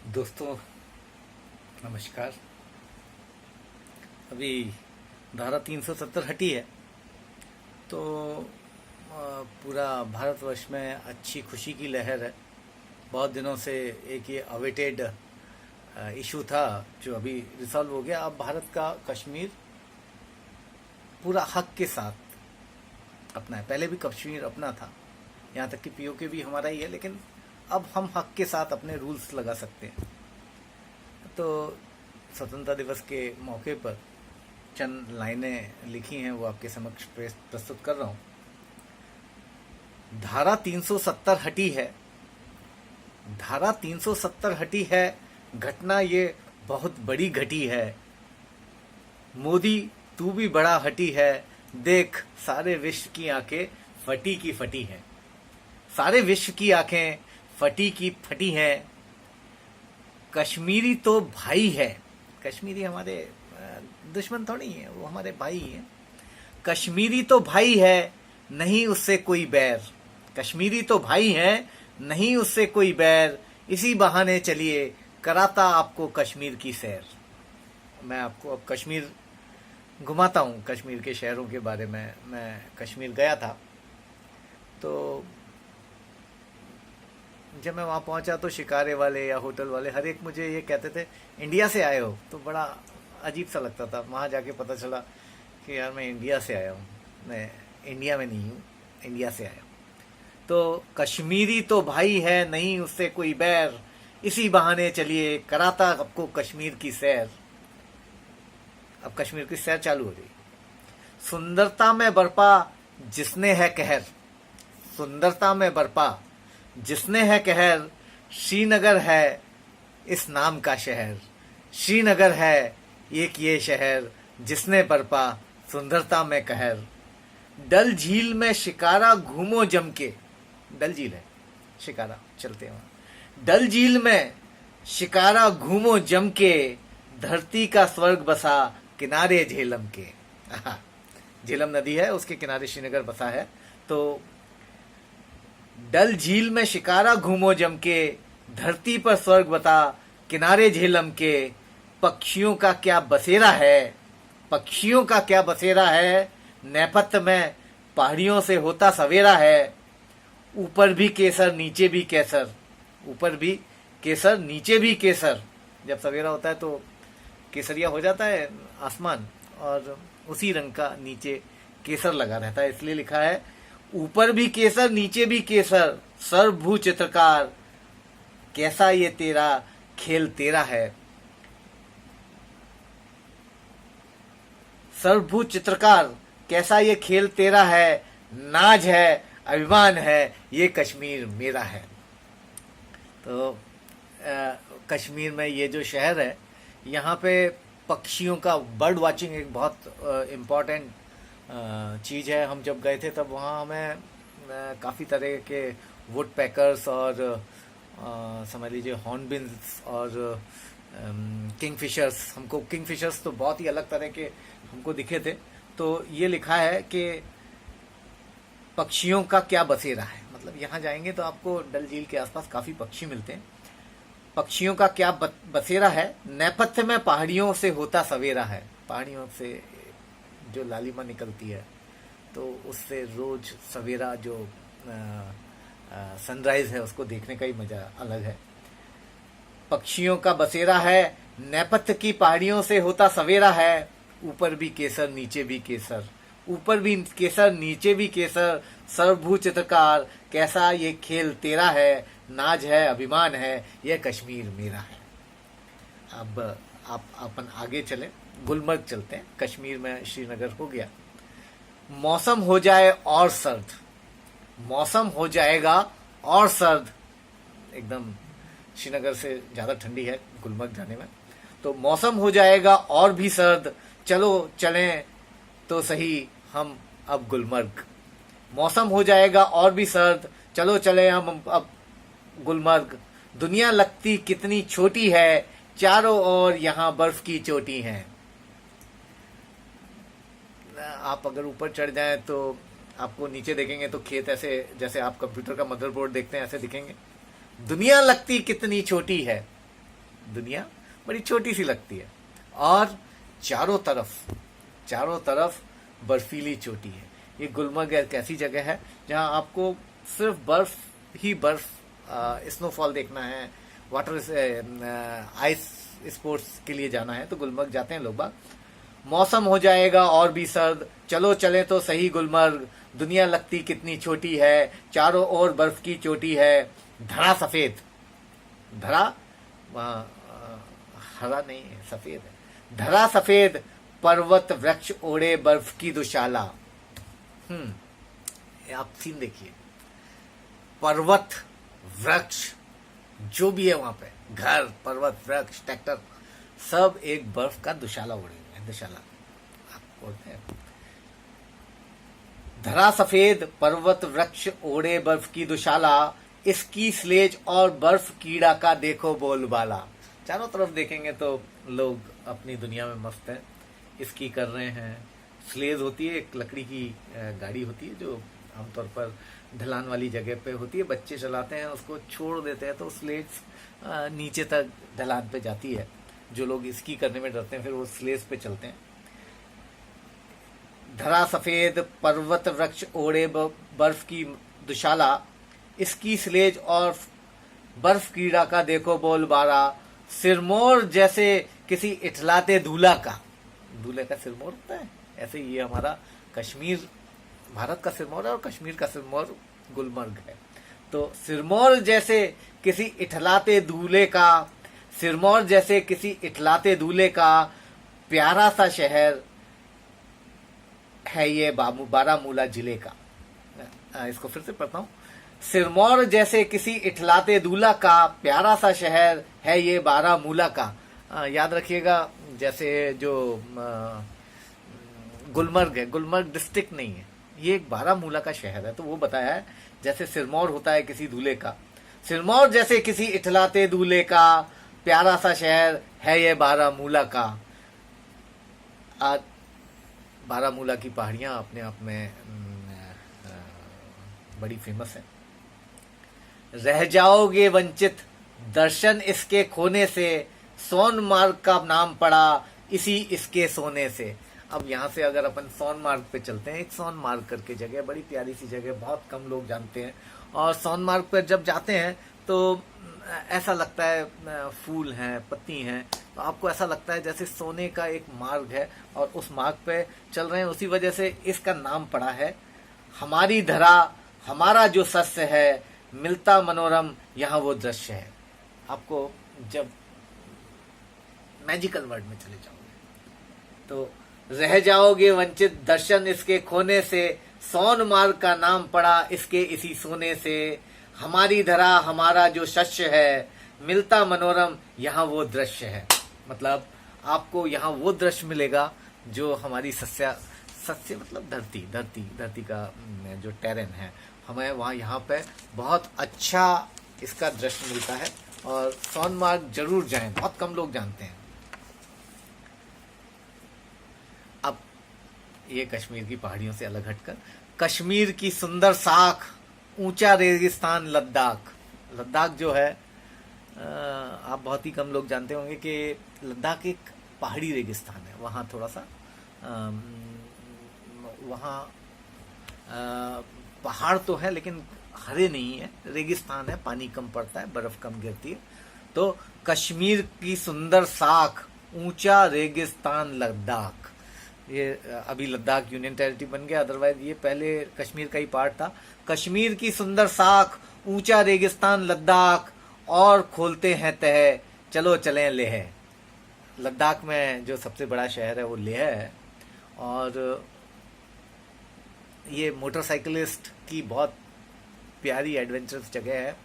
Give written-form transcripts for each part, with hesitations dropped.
दोस्तों नमस्कार। अभी धारा 370 हटी है तो पूरा भारतवर्ष में अच्छी खुशी की लहर है। बहुत दिनों से एक ये अवेटेड इशू था जो अभी रिसॉल्व हो गया। अब भारत का कश्मीर पूरा हक के साथ अपना है। पहले भी कश्मीर अपना था, यहाँ तक कि पीओके भी हमारा ही है, लेकिन अब हम हक के साथ अपने रूल्स लगा सकते हैं। तो स्वतंत्रता दिवस के मौके पर चंद लाइनें लिखी हैं, वो आपके समक्ष प्रस्तुत कर रहा हूं। धारा 370 हटी है, धारा 370 हटी है, घटना ये बहुत बड़ी घटी है। मोदी तू भी बड़ा हटी है, देख सारे विश्व की आंखें फटी की फटी हैं। सारे विश्व की आंखें फटी की फटी हैं। कश्मीरी तो भाई है, कश्मीरी हमारे दुश्मन थोड़ी है, वो हमारे भाई हैं। कश्मीरी तो भाई है, नहीं उससे कोई बैर। कश्मीरी तो भाई है, नहीं उससे कोई बैर। इसी बहाने चलिए कराता आपको कश्मीर की सैर। मैं आपको अब कश्मीर घुमाता हूँ, कश्मीर के शहरों के बारे में। मैं कश्मीर गया था तो जब मैं वहाँ पहुँचा तो शिकारे वाले या होटल वाले हर एक मुझे ये कहते थे इंडिया से आए हो। तो बड़ा अजीब सा लगता था। वहाँ जाके पता चला कि यार मैं इंडिया से आया हूँ, मैं इंडिया में नहीं हूँ, इंडिया से आया हूँ। तो कश्मीरी तो भाई है, नहीं उससे कोई बैर। इसी बहाने चलिए कराता आपको कश्मीर की सैर। अब कश्मीर की सैर चालू हो गई। सुंदरता में बरपा जिसने है कहर, सुंदरता में बरपा जिसने है कहर। श्रीनगर है इस नाम का शहर, श्रीनगर है एक ये शहर जिसने बरपा सुंदरता में कहर। डल झील में शिकारा घूमो जम के, डल झील है शिकारा, चलते हैं वहां। डल झील में शिकारा घूमो जम के, धरती का स्वर्ग बसा किनारे झेलम के। झेलम नदी है, उसके किनारे श्रीनगर बसा है। तो डल झील में शिकारा घूमो जम के, धरती पर स्वर्ग बता किनारे झेलम के। पक्षियों का क्या बसेरा है, पक्षियों का क्या बसेरा है। नेपथ्य में पहाड़ियों से होता सवेरा है। ऊपर भी केसर नीचे भी केसर, ऊपर भी केसर नीचे भी केसर। जब सवेरा होता है तो केसरिया हो जाता है आसमान, और उसी रंग का नीचे केसर लगा रहता है। इसलिए लिखा है ऊपर भी केसर नीचे भी केसर। सर्वभू चित्रकार कैसा ये तेरा खेल तेरा है। सर्वभू चित्रकार कैसा ये खेल तेरा है। नाज है अभिमान है ये कश्मीर मेरा है। तो कश्मीर में ये जो शहर है, यहाँ पे पक्षियों का बर्ड वाचिंग एक बहुत इम्पॉर्टेंट चीज़ है। हम जब गए थे तब वहाँ हमें काफ़ी तरह के वुड पैकर्स और समझ लीजिए हॉर्नबिल्स और किंगफिशर्स, हमको किंगफिशर्स तो बहुत ही अलग तरह के हमको दिखे थे। तो ये लिखा है कि पक्षियों का क्या बसेरा है, मतलब यहाँ जाएंगे तो आपको डल झील के आसपास काफ़ी पक्षी मिलते हैं। पक्षियों का क्या बसेरा है। नेपथ्य में पहाड़ियों से होता सवेरा है, पहाड़ियों से जो लालिमा निकलती है तो उससे रोज सवेरा जो सनराइज है उसको देखने का ही मजा अलग है। पक्षियों का बसेरा है, नेपथ्य की पहाड़ियों से होता सवेरा है। ऊपर भी केसर नीचे भी केसर, ऊपर भी केसर नीचे भी केसर। सर्वभू चित्रकार कैसा ये खेल तेरा है। नाज है अभिमान है यह कश्मीर मेरा है। अब आप अपन आगे चलें, गुलमर्ग चलते हैं। कश्मीर में श्रीनगर हो गया। मौसम हो जाए और सर्द, मौसम हो जाएगा और सर्द। एकदम श्रीनगर से ज़्यादा ठंडी है गुलमर्ग जाने में। तो मौसम हो जाएगा और भी सर्द, चलो चलें तो सही हम अब गुलमर्ग। मौसम हो जाएगा और भी सर्द, चलो चले हम अब गुलमर्ग। दुनिया लगती कितनी छोटी है, चारों ओर यहाँ बर्फ की चोटी है। आप अगर ऊपर चढ़ जाएं तो आपको नीचे देखेंगे तो खेत ऐसे जैसे आप कंप्यूटर का मदरबोर्ड देखते हैं ऐसे दिखेंगे। दुनिया लगती कितनी छोटी है, दुनिया बड़ी छोटी सी लगती है, और चारों तरफ बर्फीली चोटी है। ये गुलमर्ग एक ऐसी जगह है जहां आपको सिर्फ बर्फ ही बर्फ, स्नोफॉल देखना है, वाटर आइस स्पोर्ट्स के लिए जाना है तो गुलमर्ग जाते हैं लोग बाग। मौसम हो जाएगा और भी सर्द, चलो चले तो सही गुलमर्ग, दुनिया लगती कितनी छोटी है, चारों ओर बर्फ की चोटी है, धरा सफेद, धरा हरा नहीं है, सफेद है, धरा सफेद, पर्वत वृक्ष ओढ़े बर्फ की दुशाला। आप सीन देखिए, पर्वत वृक्ष जो भी है वहां पे, घर पर्वत वृक्ष ट्रैक्टर सब एक बर्फ का दुशाला ओढ़े हुए हैं। दुशाला आप बोलते हैं, धरा सफेद पर्वत वृक्ष ओढ़े बर्फ की दुशाला, इसकी स्लेज और बर्फ कीड़ा का देखो बोलबाला। चारों तरफ देखेंगे तो लोग अपनी दुनिया में मस्त हैं, इसकी कर रहे हैं। स्लेज होती है, एक लकड़ी की गाड़ी होती है जो आमतौर पर ढलान वाली जगह पे होती है, बच्चे चलाते हैं, उसको छोड़ देते हैं तो स्लेज नीचे तक ढलान पे जाती है। जो लोग इसकी करने में डरते हैं फिर वो स्लेज पे चलते हैं। धरा सफेद पर्वत वृक्ष ओढ़े बर्फ की दुशाला, इसकी स्लेज और बर्फ कीड़ा का देखो बोलबाला, सिरमौर जैसे किसी इठलाते दूल्हा का, दूल्हे का सिरमौर होता है, ऐसे ये हमारा कश्मीर भारत का सिरमौर है और कश्मीर का सिरमौर गुलमर्ग है। तो सिरमौर जैसे किसी इठलाते दूल्हे का, सिरमौर जैसे किसी इठलाते दूल्हे का प्यारा सा शहर है ये बारामूला जिले का। इसको फिर से पढ़ता हूं, सिरमौर जैसे किसी इठलाते दूल्हा का प्यारा सा शहर है ये बारामूला का। याद रखिएगा, जैसे जो गुलमर्ग है, गुलमर्ग डिस्ट्रिक्ट नहीं है, ये एक बारामूला का शहर है। तो वो बताया है जैसे सिरमौर होता है किसी दूल्हे का, सिरमौर जैसे किसी इठलाते दूल्हे का प्यारा सा शहर है ये बारामूला का। आज बारामूला की पहाड़ियां अपने आप में बड़ी फेमस है। रह जाओगे वंचित दर्शन इसके खोने से, सोनमार्ग का नाम पड़ा इसी इसके सोने से। अब यहाँ से अगर अपन सोनमार्ग पे चलते हैं, एक सोनमार्ग करके जगह, बड़ी प्यारी सी जगह, बहुत कम लोग जानते हैं। और सोनमार्ग पर जब जाते हैं तो ऐसा लगता है फूल हैं, पत्ती हैं, तो आपको ऐसा लगता है जैसे सोने का एक मार्ग है और उस मार्ग पे चल रहे हैं। उसी वजह से इसका नाम पड़ा है। हमारी धरा हमारा जो सस्य है, मिलता मनोरम यहाँ वो दृश्य है। आपको जब मैजिकल वर्ड में चले जाओगे तो रह जाओगे वंचित दर्शन इसके खोने से, सोनमार्ग का नाम पड़ा इसके इसी सोने से। हमारी धरा हमारा जो शस्य है, मिलता मनोरम यहाँ वो दृश्य है। मतलब आपको यहाँ वो दृश्य मिलेगा जो हमारी सस्य मतलब धरती का जो टेरेन है, हमें वहाँ यहाँ पे बहुत अच्छा इसका दृश्य मिलता है। और सोनमार्ग जरूर जाएं, बहुत कम लोग जानते हैं। अब ये कश्मीर की पहाड़ियों से अलग हटकर, कश्मीर की सुंदर साख ऊंचा रेगिस्तान लद्दाख। लद्दाख जो है, आप बहुत ही कम लोग जानते होंगे कि लद्दाख एक पहाड़ी रेगिस्तान है। वहाँ थोड़ा सा वहाँ पहाड़ तो है लेकिन हरे नहीं है, रेगिस्तान है, पानी कम पड़ता है, बर्फ कम गिरती है। तो कश्मीर की सुंदर साख ऊंचा रेगिस्तान लद्दाख, ये अभी लद्दाख यूनियन टेरिटरी बन गया, अदरवाइज ये पहले कश्मीर का ही पार्ट था। कश्मीर की सुंदर साख ऊंचा रेगिस्तान लद्दाख, और खोलते हैं तह चलो चलें लेह। लद्दाख में जो सबसे बड़ा शहर है वो लेह है। और ये मोटरसाइकिलिस्ट की बहुत प्यारी एडवेंचरस जगह है।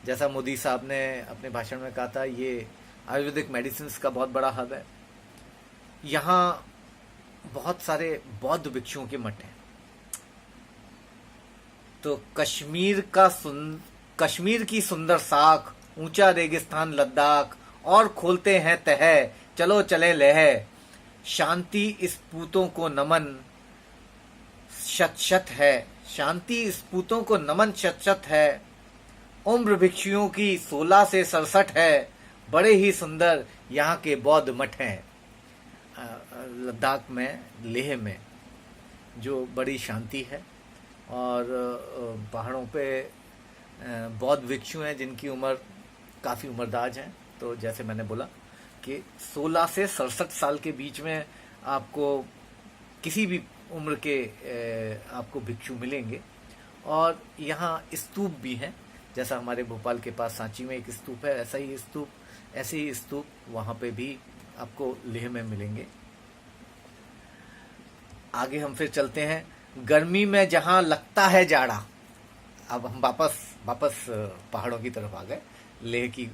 जैसा मोदी साहब ने अपने भाषण में कहा था, ये आयुर्वेदिक मेडिसिन का बहुत बड़ा हब है। यहाँ बहुत सारे बौद्ध भिक्षुओं के मठ हैं। तो कश्मीर की सुंदर साख ऊंचा रेगिस्तान लद्दाख, और खोलते हैं तह चलो चले लेह। शांति इस पूतों को नमन शत शत है, शांति इस पूतों को नमन शत शत है। उम्र भिक्षुओं की 16 से 67 है, बड़े ही सुंदर यहाँ के बौद्ध मठ हैं। लद्दाख में, लेह में जो बड़ी शांति है, और पहाड़ों पे बौद्ध भिक्षु हैं जिनकी उम्र काफ़ी उम्रदराज है। तो जैसे मैंने बोला कि 16 से 67 साल के बीच में आपको किसी भी उम्र के आपको भिक्षु मिलेंगे। और यहाँ स्तूप भी हैं, जैसा हमारे भोपाल के पास सांची में एक स्तूप है, ऐसे ही स्तूप वहाँ पे भी आपको लेह में मिलेंगे। आगे हम फिर चलते हैं। गर्मी में जहाँ लगता है जाड़ा, अब हम वापस पहाड़ों की तरफ आ गए। लेह की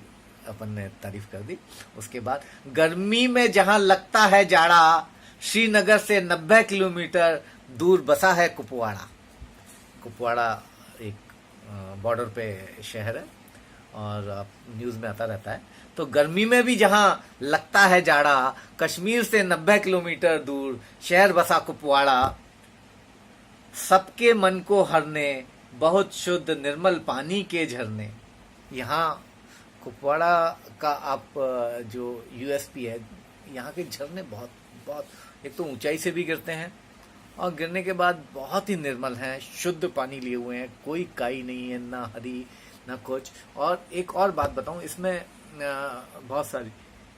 अपन ने तारीफ कर दी। उसके बाद गर्मी में जहाँ लगता है जाड़ा, श्रीनगर से 90 किलोमीटर दूर बसा है कुपवाड़ा। कुपवाड़ा एक बॉर्डर पे शहर है और न्यूज़ में आता रहता है। तो गर्मी में भी जहाँ लगता है जाड़ा, कश्मीर से 90 किलोमीटर दूर शहर बसा कुपवाड़ा, सबके मन को हरने बहुत शुद्ध निर्मल पानी के झरने। यहाँ कुपवाड़ा का आप जो यूएसपी है, यहाँ के झरने बहुत एक तो ऊंचाई से भी गिरते हैं और गिरने के बाद बहुत ही निर्मल हैं, शुद्ध पानी लिए हुए हैं, कोई काई नहीं है, ना हरी ना कुछ। और एक और बात बताऊं, इसमें बहुत सारी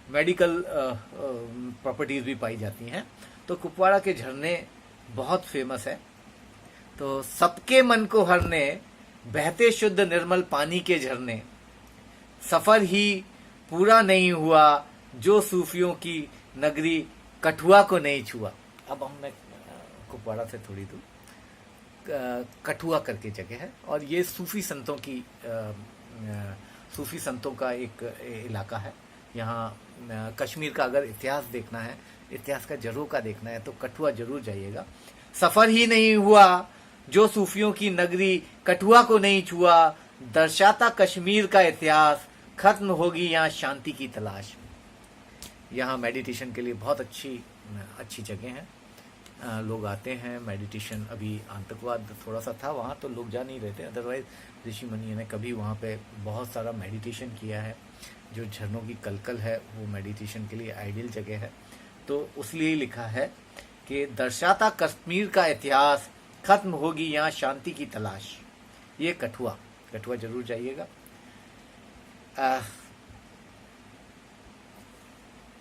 मेडिकल प्रॉपर्टीज भी पाई जाती हैं। तो कुपवाड़ा के झरने बहुत फेमस है। तो सबके मन को हरने बहते शुद्ध निर्मल पानी के झरने, सफर ही पूरा नहीं हुआ जो सूफियों की नगरी कठुआ को नहीं छुआ। अब हमने कुपवाड़ा से थोड़ी दूर कठुआ करके जगह है, और ये सूफी संतों का एक इलाका है। यहाँ कश्मीर का अगर इतिहास देखना है, इतिहास का जरूर का देखना है, तो कठुआ जरूर जाइएगा। सफर ही नहीं हुआ जो सूफियों की नगरी कठुआ को नहीं छुआ, दर्शाता कश्मीर का इतिहास, खत्म होगी यहाँ शांति की तलाश। यहाँ मेडिटेशन के लिए बहुत अच्छी जगह है। लोग आते हैं मेडिटेशन। अभी आतंकवाद थोड़ा सा था वहाँ, तो लोग जा नहीं रहे थे, अदरवाइज ऋषि मुनि ने कभी वहाँ पे बहुत सारा मेडिटेशन किया है। जो झरनों की कलकल है वो मेडिटेशन के लिए आइडियल जगह है। तो उसलिए लिखा है कि दर्शाता कश्मीर का इतिहास, खत्म होगी यहाँ शांति की तलाश। ये कठुआ जरूर जाइएगा।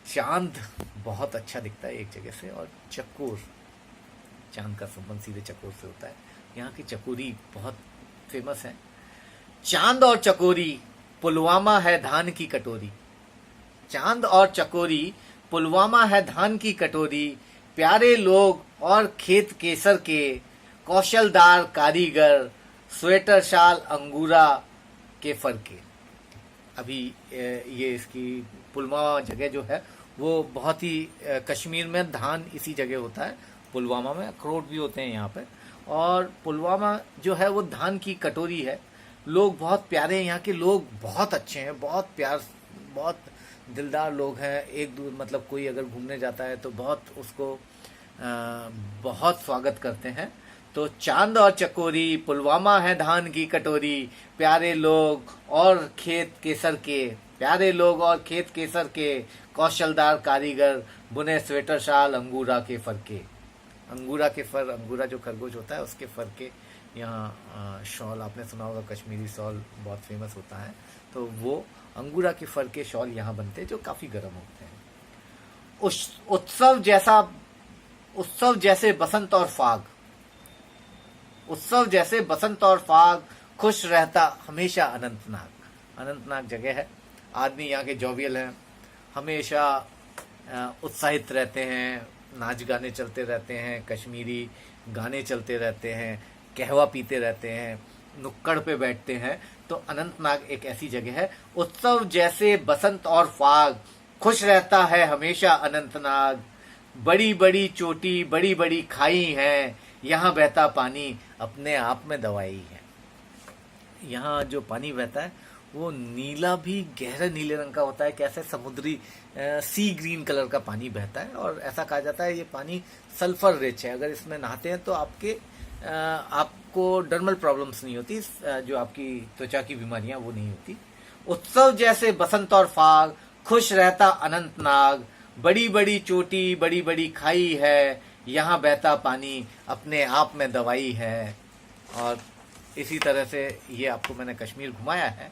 चांद बहुत अच्छा दिखता है एक जगह से, और चकोर, चांद का संबंध सीधे चकोर से होता है। यहाँ की चकोरी बहुत फेमस है। चांद और चकोरी पुलवामा है धान की कटोरी। चांद और चकोरी पुलवामा है धान की कटोरी, प्यारे लोग और खेत केसर के, कौशलदार कारीगर, स्वेटर शाल अंगूरा के फर के। अभी ये इसकी पुलवामा जगह जो है वो बहुत ही कश्मीर में धान इसी जगह होता है। पुलवामा में अखरोट भी होते हैं यहाँ पे। और पुलवामा जो है वो धान की कटोरी है। लोग बहुत प्यारे हैं, यहाँ के लोग बहुत अच्छे हैं, बहुत दिलदार लोग हैं। एक दूर मतलब कोई अगर घूमने जाता है तो बहुत उसको बहुत स्वागत करते हैं। तो चांद और चकोरी पुलवामा है धान की कटोरी, प्यारे लोग और खेत केसर के, प्यारे लोग और खेत केसर के, कौशलदार कारीगर, बुने स्वेटर शाल अंगूरा के फर के। अंगूरा के फर, अंगूरा जो खरगोश होता है उसके फर के यहाँ शॉल, आपने सुना होगा कश्मीरी शॉल बहुत फेमस होता है। तो वो अंगूरा के फर के शॉल यहाँ बनते हैं जो काफ़ी गर्म होते हैं। उत्सव जैसे बसंत और फाग, उत्सव जैसे बसंत और फाग, खुश रहता हमेशा अनंतनाग। अनंतनाग जगह है। आदमी यहाँ के जोवियल हैं, हमेशा उत्साहित रहते हैं, नाच गाने चलते रहते हैं, कश्मीरी गाने चलते रहते हैं, कहवा पीते रहते हैं, नुक्कड़ पे बैठते हैं। तो अनंतनाग एक ऐसी जगह है। उत्सव जैसे बसंत और फाग, खुश रहता है हमेशा अनंतनाग, बड़ी बड़ी चोटी बड़ी बड़ी खाई हैं, यहाँ बहता पानी अपने आप में दवाई है। यहाँ जो पानी बहता है वो नीला भी गहरे नीले रंग का होता है, कैसे समुद्री सी ग्रीन कलर का पानी बहता है। और ऐसा कहा जाता है ये पानी सल्फर रिच है, अगर इसमें नहाते हैं तो आपको डर्मल प्रॉब्लम्स नहीं होती, जो आपकी त्वचा की बीमारियां वो नहीं होती। उत्सव जैसे बसंत और फाग, खुश रहता अनंतनाग, बड़ी बड़ी चोटी बड़ी बड़ी खाई है, यहाँ बहता पानी अपने आप में दवाई है। और इसी तरह से ये आपको मैंने कश्मीर घुमाया है।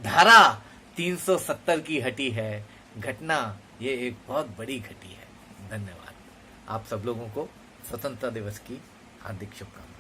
धारा 370 की हटी है, घटना ये एक बहुत बड़ी घटी है। धन्यवाद। आप सब लोगों को स्वतंत्रता दिवस की हार्दिक शुभकामनाएं।